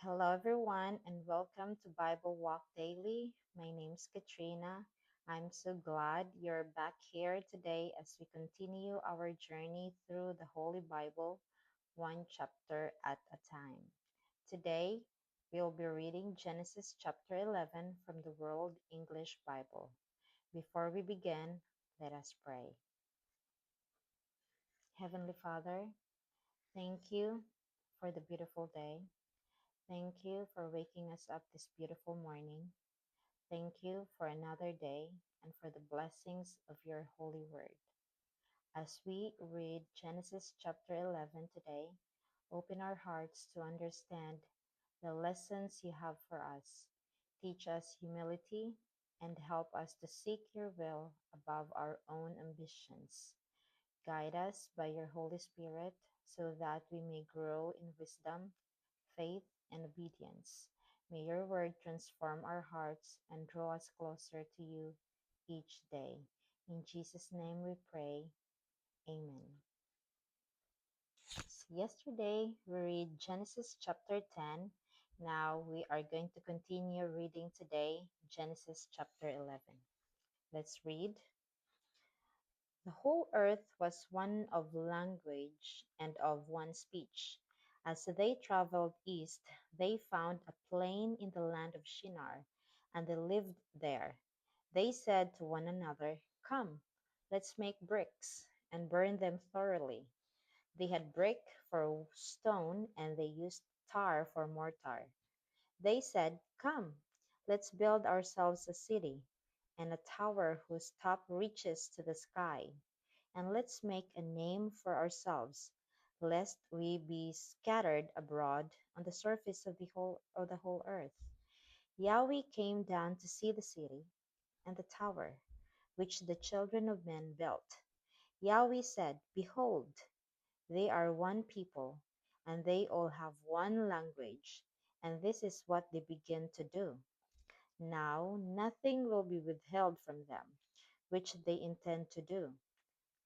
Hello, everyone, and welcome to Bible Walk Daily. My name's Katrina. I'm so glad you're back here today as we continue our journey through the Holy Bible, one chapter at a time. Today, we'll be reading Genesis chapter 11 from the World English Bible. Before we begin, let us pray. Heavenly Father, thank you for the beautiful day. Thank you for waking us up this beautiful morning. Thank you for another day and for the blessings of your holy word. As we read Genesis chapter 11 today, open our hearts to understand the lessons you have for us. Teach us humility and help us to seek your will above our own ambitions. Guide us by your Holy Spirit so that we may grow in wisdom, faith, and obedience. May your word transform our hearts and draw us closer to you each day. In Jesus' name we pray. Amen. So yesterday we read Genesis chapter 10. Now we are going to continue reading today Genesis chapter 11. Let's read. The whole earth was one of language and of one speech. As they traveled east, they found a plain in the land of Shinar, and they lived there. They said to one another, "Come, let's make bricks and burn them thoroughly." They had brick for stone, and they used tar for mortar. They said, "Come, let's build ourselves a city and a tower whose top reaches to the sky. And let's make a name for ourselves, lest we be scattered abroad on the surface of the whole earth." Yahweh came down to see the city and the tower, which the children of men built. Yahweh said, "Behold, they are one people, and they all have one language, and this is what they begin to do. Now nothing will be withheld from them, which they intend to do.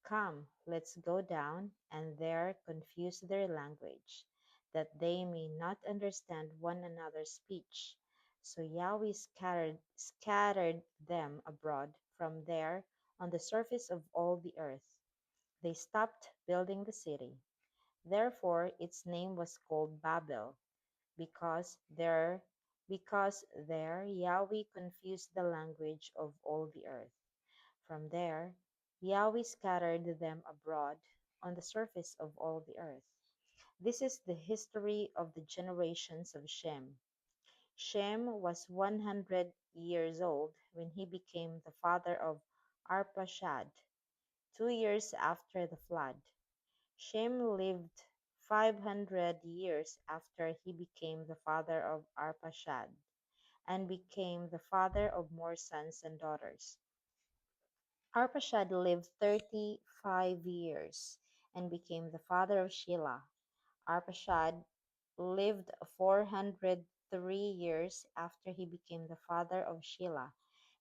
Come, let's go down and there confuse their language, that they may not understand one another's speech." So Yahweh scattered them abroad from there on the surface of all the earth. They stopped building the city. Therefore its name was called Babel, because there Yahweh confused the language of all the earth. From there Yahweh scattered them abroad on the surface of all the earth. This is the history of the generations of Shem. Shem was 100 years old when he became the father of Arpachshad, 2 years after the flood. Shem lived 500 years after he became the father of Arpachshad, and became the father of more sons and daughters. Arpachshad lived 35 years and became the father of Shelah. Arpachshad lived 403 years after he became the father of Shelah,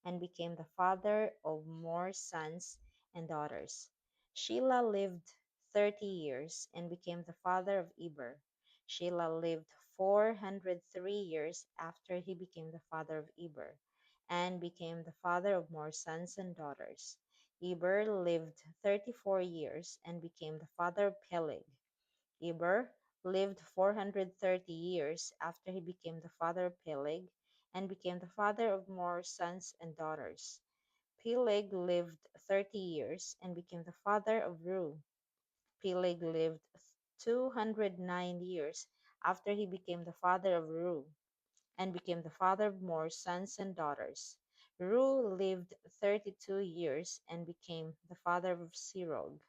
and became the father of more sons and daughters. Shelah lived 30 years and became the father of Eber. Shelah lived 403 years after he became the father of Eber, and became the father of more sons and daughters. Eber lived 34 years and became the father of Peleg. Eber lived 430 years after he became the father of Peleg, and became the father of more sons and daughters. Peleg lived 30 years and became the father of Reu. Peleg lived 209 years after he became the father of Reu, and became the father of more sons and daughters. Reu lived 32 years and became the father of Serug.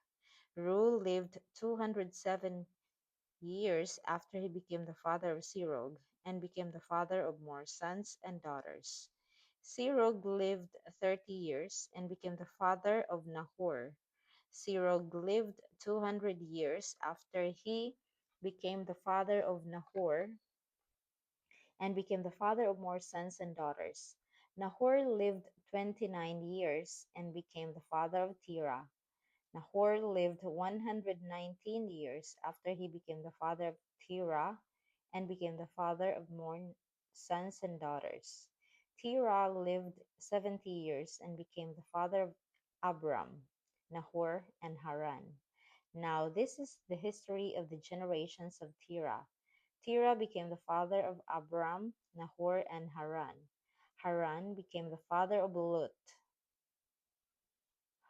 Reu lived 207 years after he became the father of Serug, and became the father of more sons and daughters. Serug lived 30 years and became the father of Nahor. Serug lived 200 years after he became the father of Nahor, and became the father of more sons and daughters. Nahor lived 29 years and became the father of Terah. Nahor lived 119 years after he became the father of Terah, and became the father of more sons and daughters. Terah lived 70 years and became the father of Abram, Nahor, and Haran. Now, this is the history of the generations of Terah. Terah became the father of Abram, Nahor, and Haran. Haran became the father of Lut.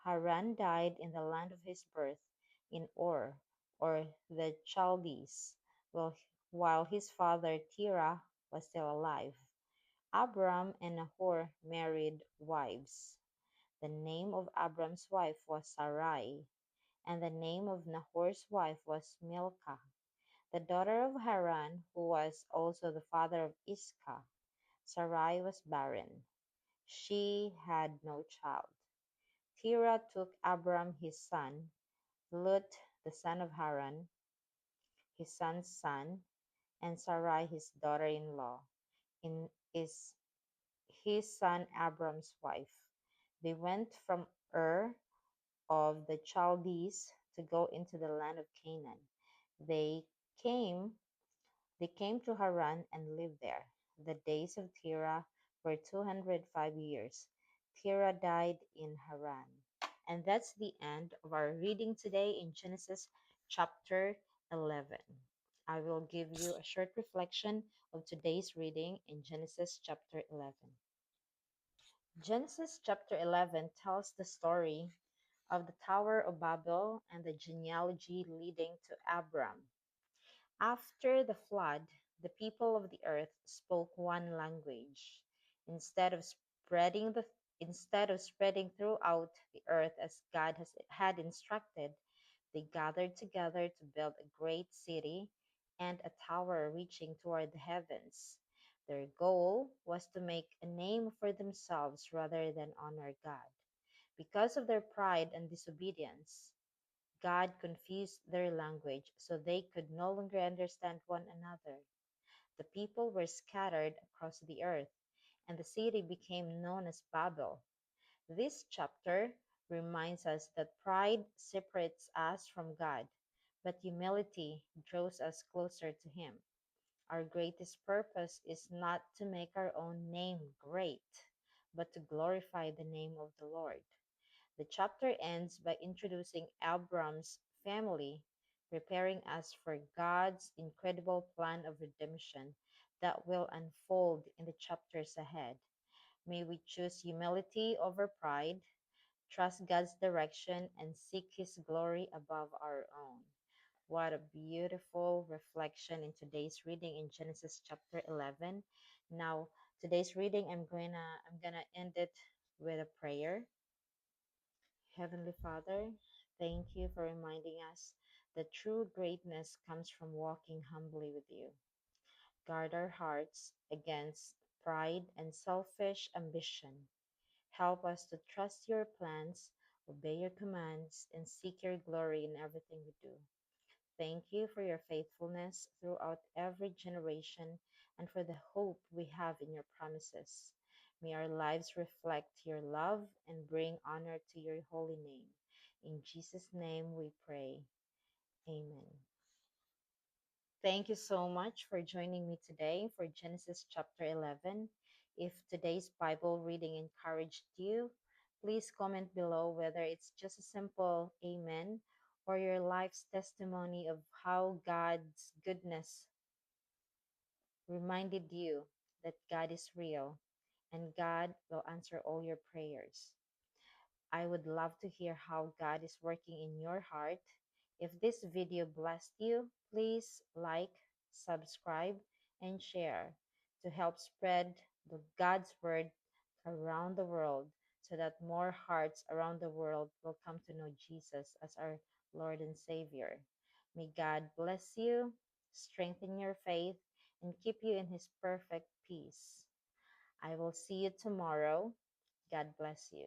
Haran died in the land of his birth in Ur, or the Chaldees, while his father Terah was still alive. Abram and Nahor married wives. The name of Abram's wife was Sarai, and the name of Nahor's wife was Milcah, the daughter of Haran, who was also the father of Iscah. Sarai was barren. She had no child. Terah took Abram his son, Lut the son of Haran, his son's son, and Sarai his daughter-in-law, in is his son Abram's wife. They went from Ur of the Chaldees to go into the land of Canaan. They came they came to Haran and lived there. The days of Terah were 205 years. Terah died in Haran. And that's the end of our reading today in Genesis chapter 11. I will give you a short reflection of today's reading in Genesis chapter 11. Genesis chapter 11 tells the story of the Tower of Babel and the genealogy leading to Abram. After the flood, the people of the earth spoke one language. Instead of spreading the instead of spreading throughout the earth as had instructed, they gathered together to build a great city and a tower reaching toward the heavens. Their goal was to make a name for themselves rather than honor God. Because of their pride and disobedience, God confused their language so they could no longer understand one another. The people were scattered across the earth, and the city became known as Babel. This chapter reminds us that pride separates us from God, but humility draws us closer to Him. Our greatest purpose is not to make our own name great, but to glorify the name of the Lord. The chapter ends by introducing Abram's family, preparing us for God's incredible plan of redemption that will unfold in the chapters ahead. May we choose humility over pride, trust God's direction, and seek His glory above our own. What a beautiful reflection in today's reading in Genesis chapter 11. Now, today's reading I'm going to end it with a prayer. Heavenly Father, thank you for reminding us that true greatness comes from walking humbly with you. Guard our hearts against pride and selfish ambition. Help us to trust your plans, obey your commands, and seek your glory in everything we do. Thank you for your faithfulness throughout every generation and for the hope we have in your promises. May our lives reflect your love and bring honor to your holy name. In Jesus' name we pray. Amen. Thank you so much for joining me today for Genesis chapter 11. If today's Bible reading encouraged you, please comment below whether it's just a simple amen or your life's testimony of how God's goodness reminded you that God is real and God will answer all your prayers. I would love to hear how God is working in your heart. If this video blessed you, please like, subscribe, and share to help spread God's word around the world so that more hearts around the world will come to know Jesus as our Lord and Savior. May God bless you, strengthen your faith, and keep you in His perfect peace. I will see you tomorrow. God bless you.